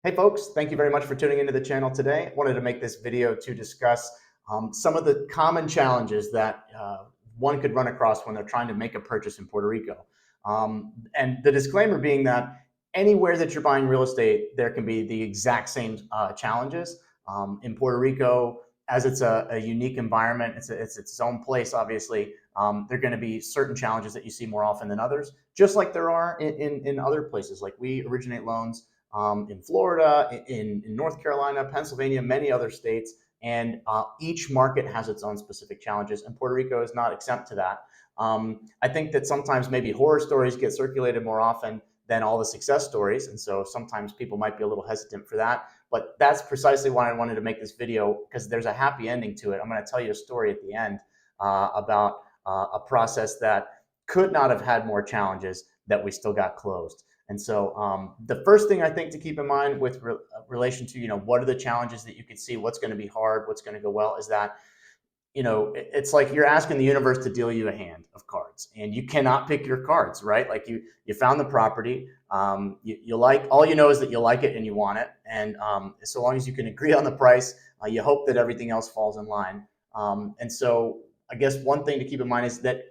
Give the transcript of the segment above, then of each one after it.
Hey folks, thank you very much for tuning into the channel today. I wanted to make this video to discuss some of the common challenges that one could run across when they're trying to make a purchase in Puerto Rico. And the disclaimer being that anywhere that you're buying real estate, there can be the exact same challenges. In Puerto Rico, as it's a unique environment, it's its own place, obviously. There are going to be certain challenges that you see more often than others, just like there are in other places. Like we originate loans in Florida, in North Carolina, Pennsylvania, many other states. And each market has its own specific challenges, and Puerto Rico is not exempt to that. I think that sometimes maybe horror stories get circulated more often than all the success stories. And so sometimes people might be a little hesitant for that. But that's precisely why I wanted to make this video, because there's a happy ending to it. I'm going to tell you a story at the end about a process that could not have had more challenges that we still got closed. And so the first thing I think to keep in mind with relation to, what are the challenges that you could see, what's going to be hard, what's going to go well, is that, it's like you're asking the universe to deal you a hand of cards, and you cannot pick your cards, right? Like you found the property, you like, all you know is that you like it and you want it. And so long as you can agree on the price, you hope that everything else falls in line. And so I guess one thing to keep in mind is that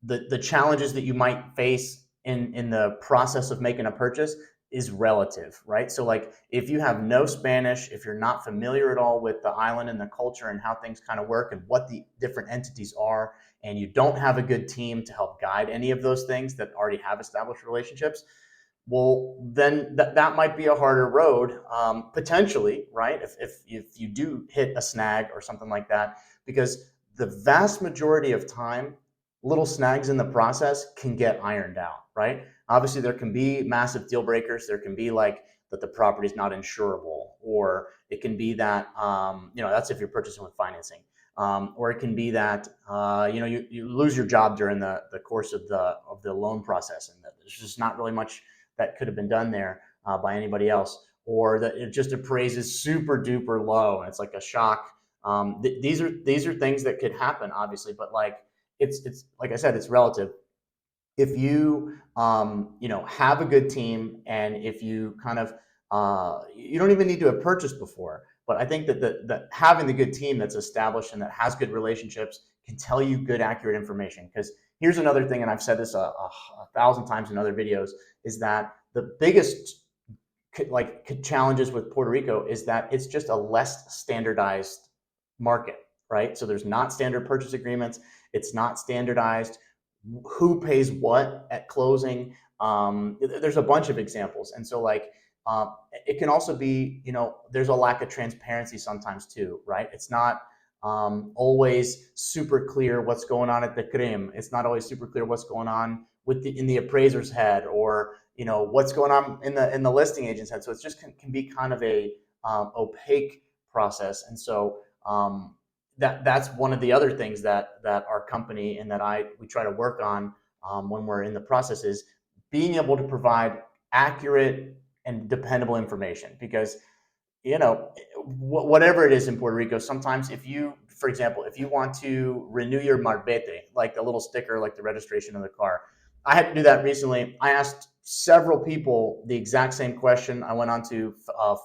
the challenges that you might face in the process of making a purchase is relative, right? So like if you have no Spanish, if you're not familiar at all with the island and the culture and how things kind of work and what the different entities are, and you don't have a good team to help guide any of those things that already have established relationships, well, then that might be a harder road, potentially, right? If you do hit a snag or something like that, because the vast majority of time, little snags in the process can get ironed out, right? Obviously, there can be massive deal breakers. There can be like that the property is not insurable, or it can be that that's if you're purchasing with financing, or it can be that you lose your job during the course of the loan process, and that there's just not really much that could have been done there by anybody else, or that it just appraises super duper low and it's like a shock. These are things that could happen, obviously, but like it's like I said, it's relative. If you have a good team, and if you kind of you don't even need to have purchased before, but I think that having the good team that's established and that has good relationships can tell you good, accurate information. Because here's another thing, and I've said this a thousand times in other videos, is that the biggest challenges with Puerto Rico is that it's just a less standardized market, right? So there's not standard purchase agreements. It's not standardized who pays what at closing. There's a bunch of examples. And so it can also be, there's a lack of transparency sometimes too, right? It's not always super clear what's going on at the CRIM. It's not always super clear what's going on in the appraiser's head, or what's going on in the listing agent's head. So it's just can be kind of a opaque process. And so that's one of the other things that our company and that we try to work on when we're in the process, is being able to provide accurate and dependable information. Because whatever it is in Puerto Rico, sometimes for example, if you want to renew your marbete, like the little sticker, like the registration of the car, I had to do that recently. I asked several people the exact same question. I went onto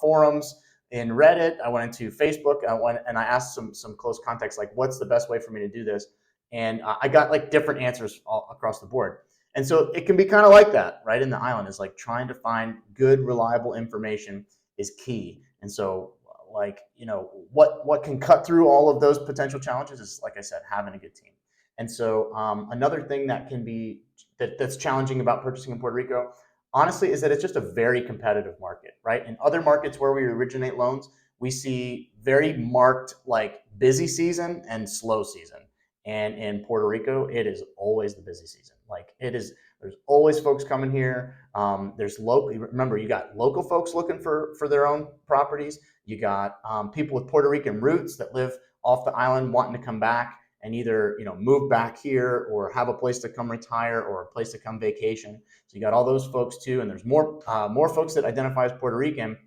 forums in Reddit. I went into Facebook. And I asked some close contacts, like, what's the best way for me to do this? And I got like different answers all across the board. And so it can be kind of like that, right? In the island, is like trying to find good, reliable information is key. And so what can cut through all of those potential challenges is, like I said, having a good team. And so another thing that can be that's challenging about purchasing in Puerto Rico, honestly, is that it's just a very competitive market, right? In other markets where we originate loans, we see very marked like busy season and slow season. And in Puerto Rico, it is always the busy season. Like it is, there's always folks coming here. Remember, you got local folks looking for their own properties. You got people with Puerto Rican roots that live off the island wanting to come back and either move back here, or have a place to come retire, or a place to come vacation. So you got all those folks too, and there's more folks that identify as Puerto Rican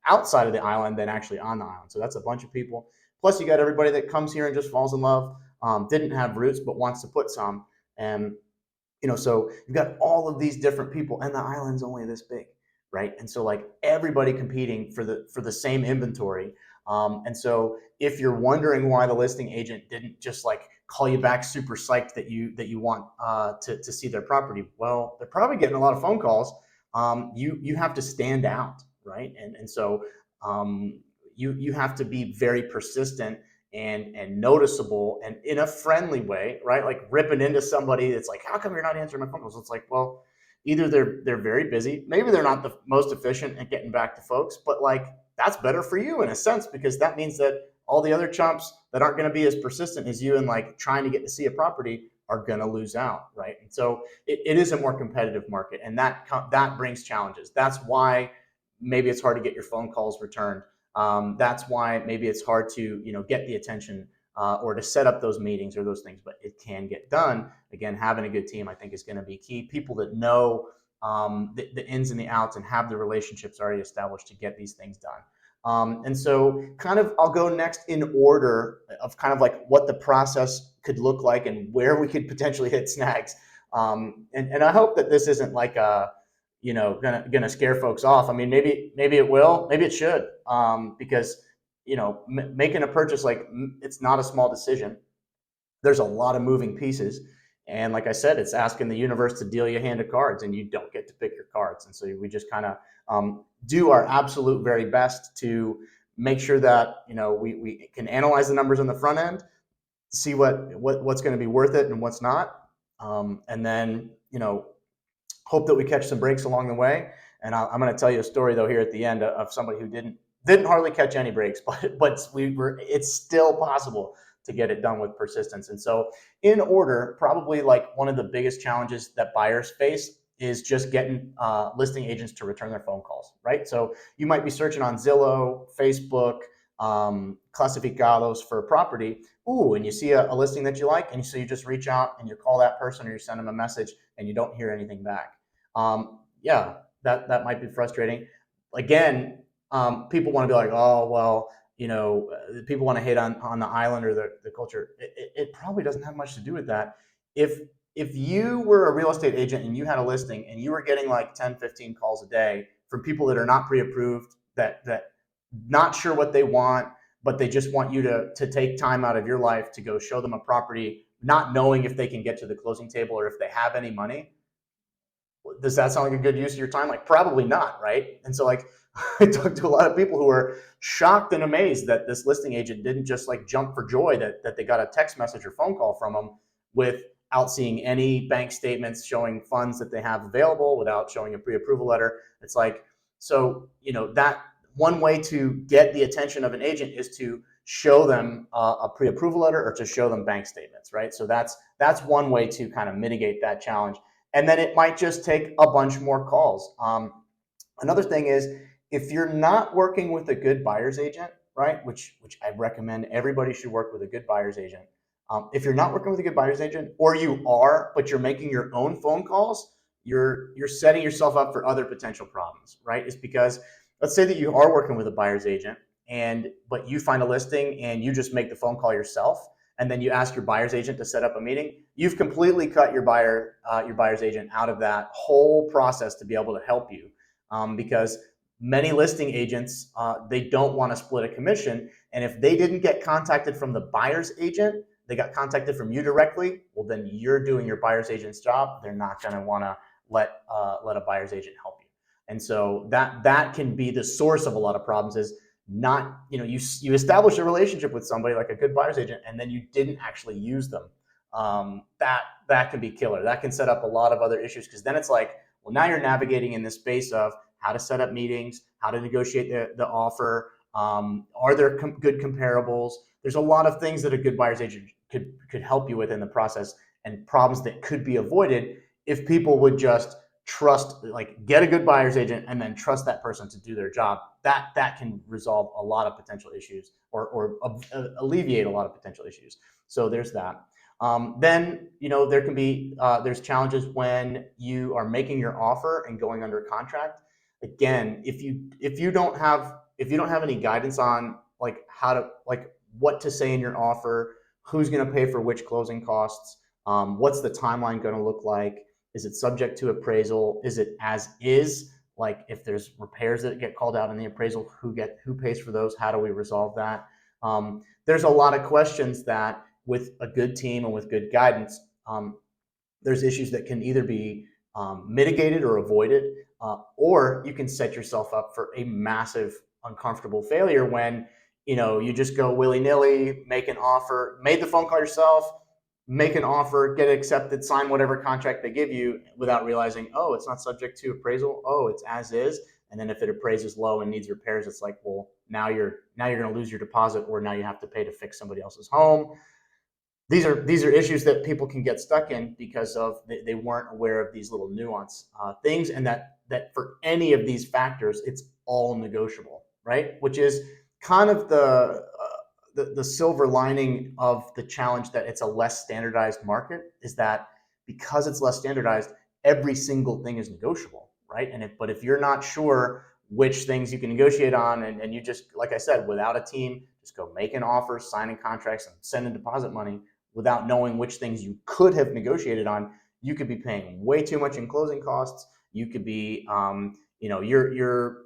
outside of the island than actually on the island. So that's a bunch of people. Plus you got everybody that comes here and just falls in love, didn't have roots but wants to put some. And so you've got all of these different people, and the island's only this big. right? And so like everybody competing for the same inventory. And so if you're wondering why the listing agent didn't just like call you back super psyched that you want to see their property, well, they're probably getting a lot of phone calls. You have to stand out, right? And so you have to be very persistent and noticeable and in a friendly way, right? Like ripping into somebody that's like, how come you're not answering my phone calls? It's like, well, either they're very busy, maybe they're not the most efficient at getting back to folks, but like that's better for you in a sense, because that means that all the other chumps that aren't going to be as persistent as you and like trying to get to see a property are going to lose out, right? And so it is a more competitive market, and that brings challenges. That's why maybe it's hard to get your phone calls returned. That's why maybe it's hard to get the attention or to set up those meetings or those things, but it can get done. Again, having a good team, I think, is going to be key. People that know the ins and the outs and have the relationships already established to get these things done. And so kind of I'll go next in order of kind of like what the process could look like and where we could potentially hit snags. And I hope that this isn't like a, gonna scare folks off. I mean, maybe it will, maybe it should, because making a purchase, like it's not a small decision. There's a lot of moving pieces, and like I said, it's asking the universe to deal you a hand of cards, and you don't get to pick your cards. And so we just kind of do our absolute very best to make sure that we can analyze the numbers on the front end, see what's going to be worth it and what's not, and then hope that we catch some breaks along the way. And I'm going to tell you a story though here at the end of somebody who didn't hardly catch any breaks, but it's still possible to get it done with persistence. And so in order, probably like one of the biggest challenges that buyers face is just getting listing agents to return their phone calls, right? So you might be searching on Zillow, Facebook, Clasificados for a property. Ooh, and you see a listing that you like, and so you just reach out and you call that person or you send them a message and you don't hear anything back. Yeah, that might be frustrating. Again, people want to be like, oh, well, people want to hate on the island or the culture. It probably doesn't have much to do with that. If you were a real estate agent and you had a listing and you were getting like 10, 15 calls a day from people that are not pre-approved, that not sure what they want, but they just want you to take time out of your life to go show them a property, not knowing if they can get to the closing table or if they have any money, does that sound like a good use of your time? Like, probably not, right? And so like I talked to a lot of people who were shocked and amazed that this listing agent didn't just like jump for joy that they got a text message or phone call from them without seeing any bank statements showing funds that they have available, without showing a pre-approval letter. It's like, so that one way to get the attention of an agent is to show them a pre-approval letter or to show them bank statements, right? So that's one way to kind of mitigate that challenge. And then it might just take a bunch more calls. Another thing is, if you're not working with a good buyer's agent, right, which I recommend everybody should work with a good buyer's agent. If you're not working with a good buyer's agent, or you are, but you're making your own phone calls, you're setting yourself up for other potential problems, right? It's because let's say that you are working with a buyer's agent, but you find a listing and you just make the phone call yourself, and then you ask your buyer's agent to set up a meeting. You've completely cut your buyer's agent out of that whole process to be able to help you, because many listing agents, they don't want to split a commission, and if they didn't get contacted from the buyer's agent, they got contacted from you directly, well, then you're doing your buyer's agent's job. They're not going to want to let a buyer's agent help you. And so that can be the source of a lot of problems, is not, you establish a relationship with somebody like a good buyer's agent, and then you didn't actually use them. That can be killer. That can set up a lot of other issues, because then it's like, well, now you're navigating in this space of how to set up meetings, how to negotiate the offer. Are there good comparables? There's a lot of things that a good buyer's agent could help you with in the process, and problems that could be avoided if people would just trust, like get a good buyer's agent and then trust that person to do their job. That can resolve a lot of potential issues, or alleviate a lot of potential issues. So there's that. Then there can be there's challenges when you are making your offer and going under contract. Again, if you don't have any guidance on like how to, like what to say in your offer, who's going to pay for which closing costs, what's the timeline going to look like, is it subject to appraisal, is it as is, Like if there's repairs that get called out in the appraisal, who pays for those? How do we resolve that? There's a lot of questions that with a good team and with good guidance, there's issues that can either be mitigated or avoided, or you can set yourself up for a massive uncomfortable failure when you just go willy-nilly, make an offer, made the phone call yourself, make an offer, get it accepted, sign whatever contract they give you without realizing, oh, it's not subject to appraisal, oh, it's as is. And then if it appraises low and needs repairs, it's like, well, now you're going to lose your deposit, or now you have to pay to fix somebody else's home. These are issues that people can get stuck in because of they weren't aware of these little nuance things, and that for any of these factors, it's all negotiable, right? Which is kind of the silver lining of the challenge that it's a less standardized market, is that because it's less standardized, every single thing is negotiable, right? But if you're not sure which things you can negotiate on, and you just, like I said, without a team, just go making offers, signing contracts, and sending deposit money without knowing which things you could have negotiated on, you could be paying way too much in closing costs. You could be, your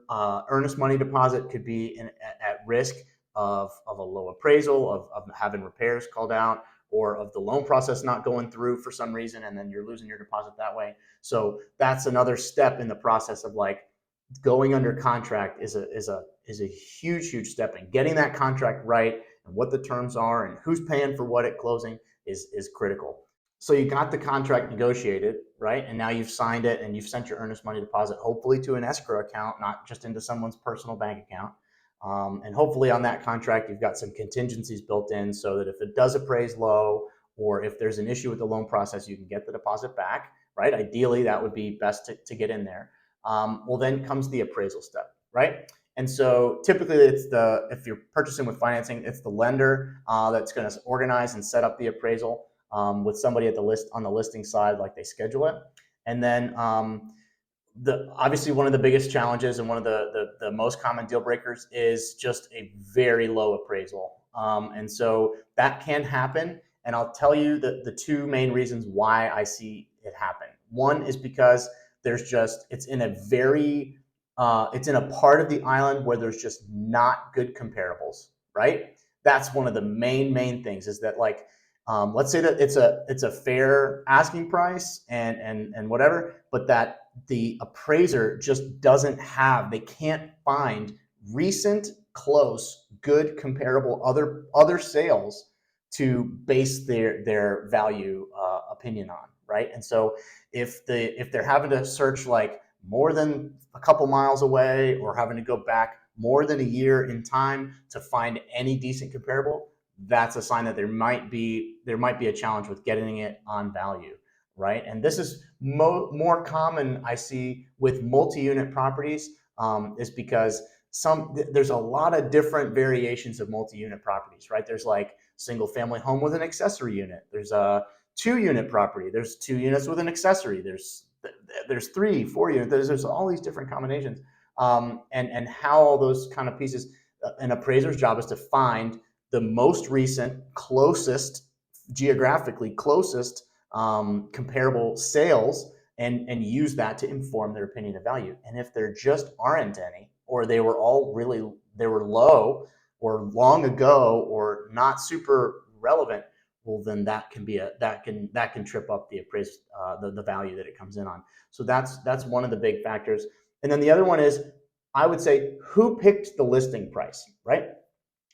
earnest money deposit could be at risk of a low appraisal, of having repairs called out, or of the loan process not going through for some reason, and then you're losing your deposit that way. So that's another step in the process of like going under contract is a huge step in getting that contract right, and what the terms are and who's paying for what at closing is critical. So you got the contract negotiated, right? And now you've signed it and you've sent your earnest money deposit, hopefully to an escrow account, not just into someone's personal bank account. And hopefully on that contract, you've got some contingencies built in so that if it does appraise low, or if there's an issue with the loan process, you can get the deposit back, right? Ideally, that would be best to get in there. Well, then comes the appraisal step, right? And so typically if you're purchasing with financing, it's the lender that's going to organize and set up the appraisal with somebody on the listing side, like they schedule it. And then obviously one of the biggest challenges and one of the most common deal breakers is just a very low appraisal. And so that can happen. And I'll tell you the two main reasons why I see it happen. One is because it's in a part of the island where there's just not good comparables, right? That's one of the main things, is that like, let's say that it's a fair asking price and whatever, but that the appraiser just they can't find recent, close, good, comparable other sales to base their value opinion on, right? And so if they're having to search like more than a couple miles away, or having to go back more than a year in time to find any decent comparable, that's a sign that there might be a challenge with getting it on value, right? And this is more common, I see, with multi-unit properties, is because there's a lot of different variations of multi-unit properties, right? There's like single family home with an accessory unit. There's a 2-unit property. There's 2 units with an accessory. There's 3, 4 units. There's all these different combinations, and how all those kind of pieces. An appraiser's job is to find the most recent, geographically closest comparable sales, and use that to inform their opinion of value. And if there just aren't any, or they were low or long ago or not super relevant, well, then that can trip up the the value that it comes in on. So that's one of the big factors. And then the other one is, I would say, who picked the listing price, right?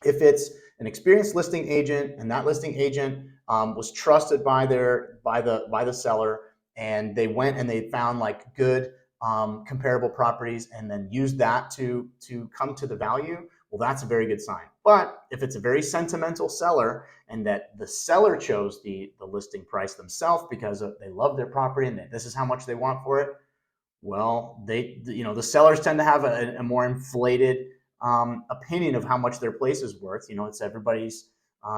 If it's an experienced listing agent, and that listing agent was trusted by the seller, and they went and they found like good comparable properties, and then used that to come to the value, well, that's a very good sign. But if it's a very sentimental seller, and that the seller chose the listing price themselves because they love their property and this is how much they want for it, well, the sellers tend to have a more inflated opinion of how much their place is worth. It's everybody's,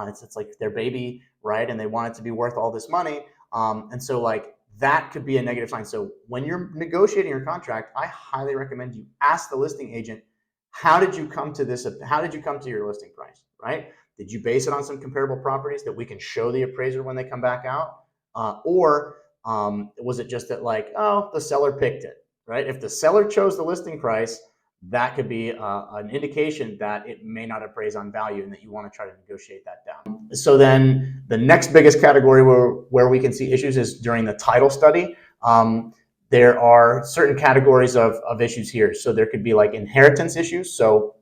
it's like their baby, right? And they want it to be worth all this money. And so like that could be a negative sign. So when you're negotiating your contract, I highly recommend you ask the listing agent, how did you come to this? How did you come to your listing price, right? Did you base it on some comparable properties that we can show the appraiser when they come back out? Or was it just that like, oh, the seller picked it, right? If the seller chose the listing price, that could be an indication that it may not appraise on value and that you want to try to negotiate that down. So then the next biggest category where we can see issues is during the title study. There are certain categories of issues here. So there could be like inheritance issues. So,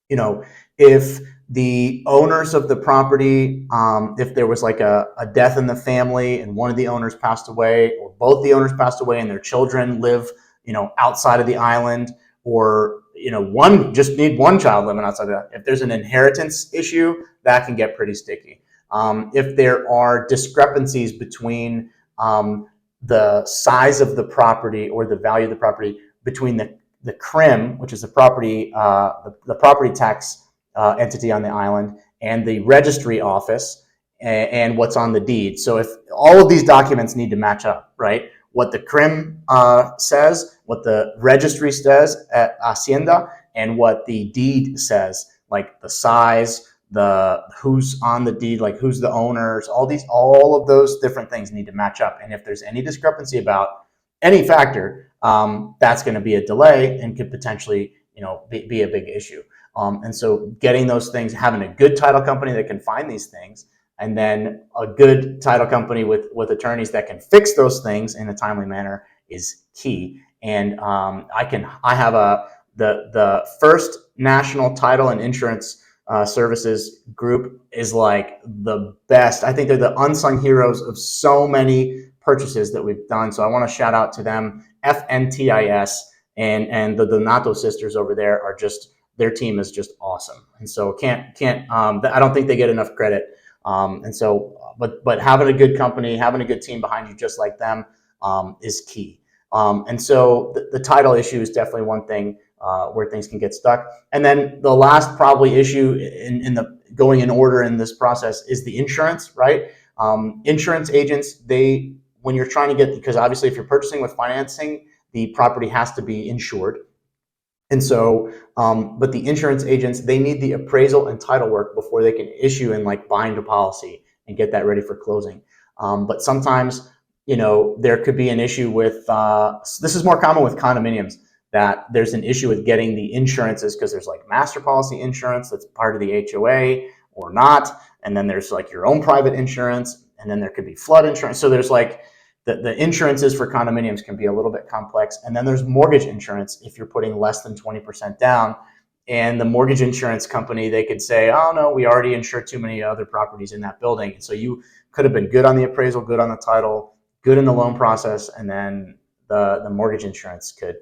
you know, if the owners of the property, if there was like a death in the family and one of the owners passed away, or both the owners passed away and their children live, you know, outside of the island, or, you know, just need one child living outside of that. If there's an inheritance issue, that can get pretty sticky. If there are discrepancies between the size of the property or the value of the property between the CRIM, which is the property tax entity on the island, and the registry office, and what's on the deed. So if all of these documents need to match up, right? What the CRIM says, what the registry says at Hacienda, and what the deed says, like the size, the who's on the deed, like who's the owners, all of those different things need to match up. And if there's any discrepancy about any factor, that's going to be a delay and could potentially, you know, be a big issue. And so getting those things, having a good title company that can find these things, and then a good title company with attorneys that can fix those things in a timely manner is key. And I have the First National Title and Insurance Services group is like the best. I think they're the unsung heroes of so many purchases that we've done. So I want to shout out to them, FNTIS, and the Donato sisters over there are just, their team is just awesome. And so I don't think they get enough credit. And so, but having a good company, having a good team behind you, just like them, is key. And so the title issue is definitely one thing where things can get stuck. And then the last probably issue in the going in order in this process is the insurance, right? Insurance agents, when you're trying to get, because obviously if you're purchasing with financing, the property has to be insured. And so, but the insurance agents, they need the appraisal and title work before they can issue and like bind a policy and get that ready for closing. But sometimes, you know, there could be an issue with, this is more common with condominiums, that there's an issue with getting the insurances because there's like master policy insurance that's part of the HOA or not. And then there's like your own private insurance, and then there could be flood insurance. So there's like, the insurances for condominiums can be a little bit complex. And then there's mortgage insurance if you're putting less than 20% down. And the mortgage insurance company, they could say, oh no, we already insured too many other properties in that building. And so you could have been good on the appraisal, good on the title, good in the loan process, and then the mortgage insurance could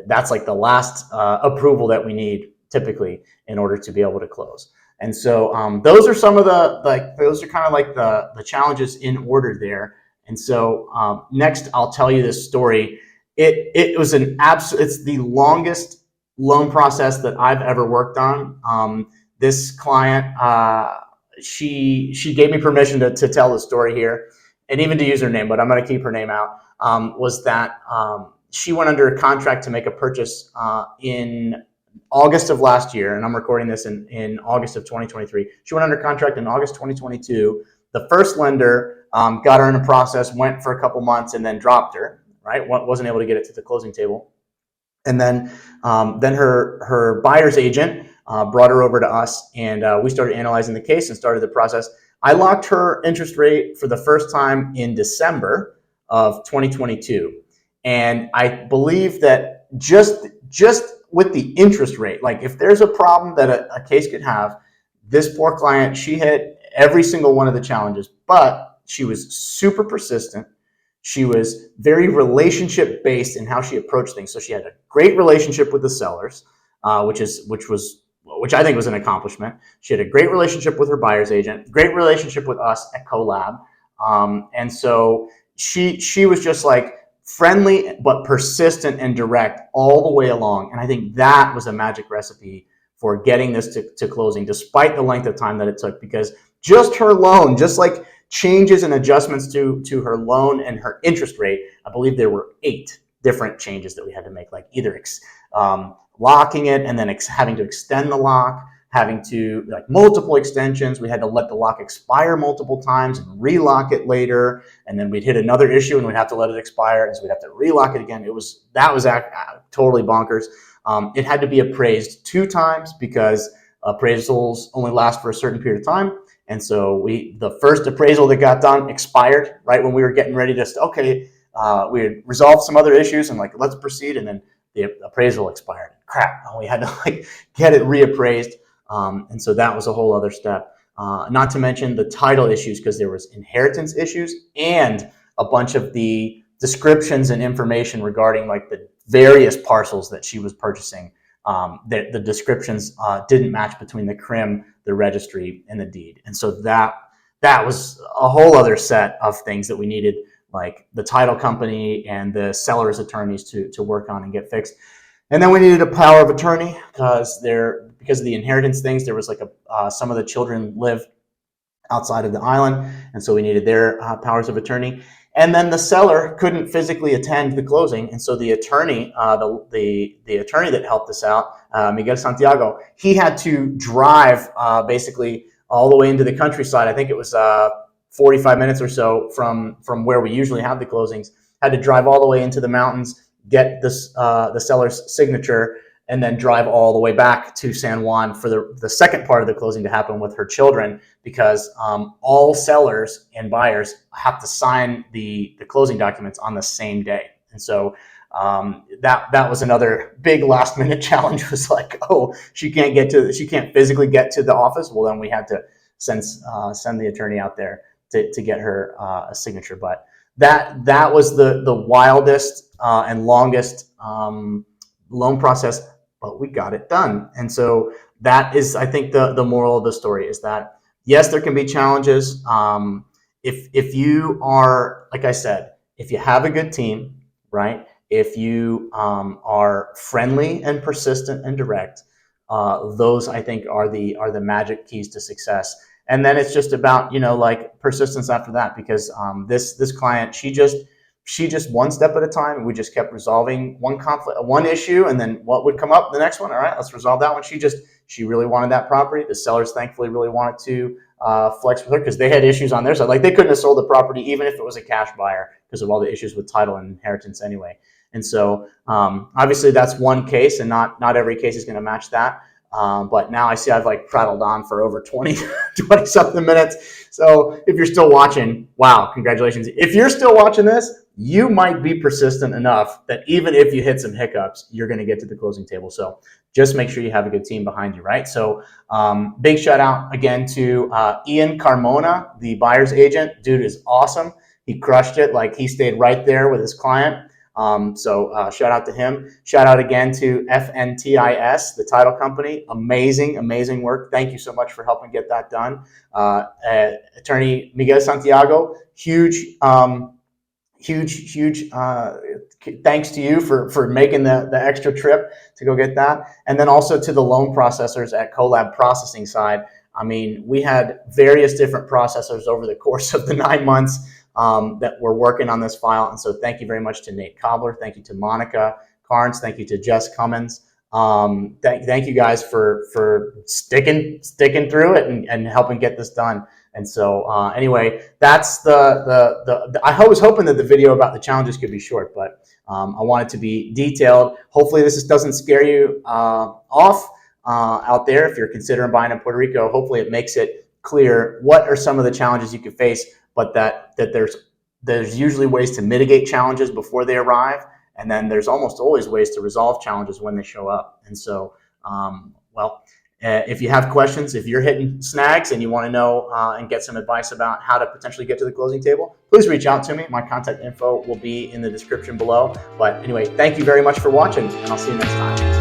that's like the last approval that we need typically in order to be able to close. And so those are some of those are kind of like the challenges in order there. And so next, I'll tell you this story. It was it's the longest loan process that I've ever worked on. This client, she gave me permission to tell the story here, and even to use her name, but I'm going to keep her name out. Was that she went under a contract to make a purchase in August of last year, and I'm recording this in August of 2023. She went under contract in August 2022. The first lender got her in a process, went for a couple months, and then dropped her, right? Wasn't able to get it to the closing table. And then her buyer's agent brought her over to us, and we started analyzing the case and started the process. I locked her interest rate for the first time in December of 2022. And I believe that just with the interest rate, like if there's a problem that a case could have, this poor client, she hit every single one of the challenges, but she was super persistent. She was very relationship based in how she approached things. So she had a great relationship with the sellers, which I think was an accomplishment. She had a great relationship with her buyer's agent, great relationship with us at CoLab. And so she was just like friendly, but persistent and direct all the way along. And I think that was a magic recipe for getting this to closing, despite the length of time that it took, because just her loan, just like changes and adjustments to her loan and her interest rate, I believe there were 8 different changes that we had to make, like either locking it and then having to extend the lock, having to like multiple extensions. We had to let the lock expire multiple times and relock it later. And then we'd hit another issue and we'd have to let it expire. And so we'd have to relock it again. That was totally bonkers. It had to be appraised 2 times because appraisals only last for a certain period of time. And so the first appraisal that got done expired right when we were getting ready to, we had resolved some other issues and like, let's proceed. And then the appraisal expired. Crap. And we had to like get it reappraised. And so that was a whole other step. Not to mention the title issues, because there was inheritance issues and a bunch of the descriptions and information regarding like the various parcels that she was purchasing. The descriptions didn't match between the CRIM, the registry, and the deed. And so that was a whole other set of things that we needed, like the title company and the seller's attorneys to work on and get fixed. And then we needed a power of attorney because of the inheritance things, there was like some of the children live outside of the island, and so we needed their powers of attorney. And then the seller couldn't physically attend the closing, and so the attorney, the attorney that helped us out, Miguel Santiago, he had to drive basically all the way into the countryside. I think it was 45 minutes or so from where we usually have the closings. Had to drive all the way into the mountains, get the seller's signature, and then drive all the way back to San Juan for the second part of the closing to happen with her children, because all sellers and buyers have to sign the closing documents on the same day. And so that was another big last minute challenge, was like, oh, she can't physically get to the office. Well, then we had to send the attorney out there to get her a signature. But that was the wildest and longest loan process, but we got it done. And so that is, I think, the moral of the story is that, yes, there can be challenges. If you are, like I said, if you have a good team, right? If you are friendly and persistent and direct, those, I think, are the magic keys to success. And then it's just about, like persistence after that, because this client, she just one step at a time, and we just kept resolving one issue, and then what would come up the next one. All right, let's resolve that one. She really wanted that property. The sellers thankfully really wanted to flex with her because they had issues on their side. Like they couldn't have sold the property even if it was a cash buyer because of all the issues with title and inheritance anyway. And so obviously that's one case, and not every case is going to match that. But now I see I've like prattled on for over 20 something minutes. So if you're still watching, wow, congratulations. If you're still watching this, you might be persistent enough that even if you hit some hiccups, you're going to get to the closing table. So just make sure you have a good team behind you, right? So big shout out again to Ian Carmona, the buyer's agent. Dude is awesome. He crushed it. Like he stayed right there with his client. So shout out to him. Shout out again to FNTIS, the title company. Amazing work. Thank you so much for helping get that done. Attorney Miguel Santiago, huge thanks to you for making the extra trip to go get that. And then also to the loan processors at Collab Processing side. I mean, we had various different processors over the course of the 9 months that were working on this file. And so thank you very much to Nate Cobbler. Thank you to Monica Carnes. Thank you to Jess Cummins. Thank you guys for sticking through it and helping get this done. And so anyway, that's I was hoping that the video about the challenges could be short, but I want it to be detailed. Hopefully this doesn't scare you off out there if you're considering buying in Puerto Rico. Hopefully it makes it clear what are some of the challenges you could face, but that there's usually ways to mitigate challenges before they arrive, and then there's almost always ways to resolve challenges when they show up. And so, if you have questions, if you're hitting snags and you want to know and get some advice about how to potentially get to the closing table, please reach out to me. My contact info will be in the description below. But anyway, thank you very much for watching, and I'll see you next time.